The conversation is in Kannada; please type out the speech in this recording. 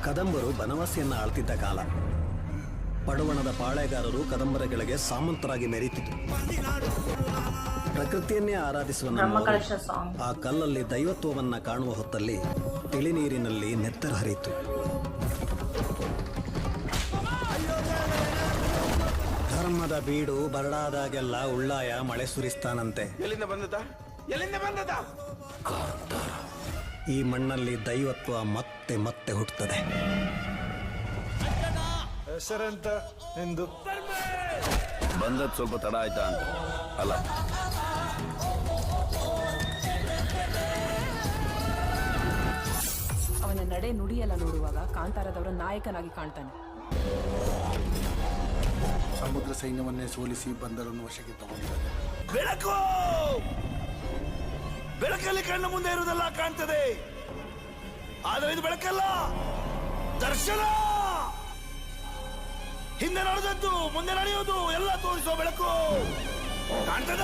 ಕದಂಬರು ಬನವಾಸಿಯನ್ನ ಆಳ್ತಿದ್ದ ಕಾಲ. ಪಡುವಣದ ಪಾಳೆಗಾರರು ಕದಂಬರಗಳಿಗೆ ಸಾಮಂತರಾಗಿ ಮೆರೀತಿದ್ರು. ಪ್ರಕೃತಿಯನ್ನೇ ಆರಾಧಿಸುವ ಆ ಕಲ್ಲಲ್ಲಿ ದೈವತ್ವವನ್ನ ಕಾಣುವ ಹೊತ್ತಲ್ಲಿ ತಿಳಿನೀರಿನಲ್ಲಿ ನೆತ್ತರ ಹರಿಯಿತು. ಧರ್ಮದ ಬೀಡು ಬರಡಾದಾಗೆಲ್ಲ ಉಳ್ಳಾಯ ಮಳೆ ಸುರಿಸ್ತಾನಂತೆ. ಈ ಮಣ್ಣಲ್ಲಿ ದೈವತ್ವ ಮತ್ತೆ ಮತ್ತೆ ಹುಟ್ಟುತ್ತದೆ. ಹೆಸರೆಂತ ಎಂದು ಬಂದದ್ ಸ್ವಲ್ಪ ತಡ ಆಯ್ತಾ ಅಂತ ಅಲ್ಲ. ಅವನ ನಡೆ ನುಡಿಯೆಲ್ಲ ನೋಡುವಾಗ ಕಾಂತಾರದವರ ನಾಯಕನಾಗಿ ಕಾಣ್ತಾನೆ. ಸಮುದ್ರ ಸೈನ್ಯವನ್ನೇ ಸೋಲಿಸಿ ಬಂದರನ್ನು ವಶಕ್ಕೆ ತಗೊಂಡಿದ್ದಾರೆ. ಬೆಳಕು ಬೆಳಕಲ್ಲಿ ಕಣ್ಣು ಮುಂದೆ ಇರುವುದೆಲ್ಲ ಕಾಣ್ತದೆ, ಆದರೆ ಇದು ಬೆಳಕಲ್ಲ, ದರ್ಶನ. ಹಿಂದೆ ನಡೆದದ್ದು ಮುಂದೆ ನಡೆಯುವುದು ಎಲ್ಲ ತೋರಿಸುವ ಬೆಳಕು ಕಾಣ್ತದ.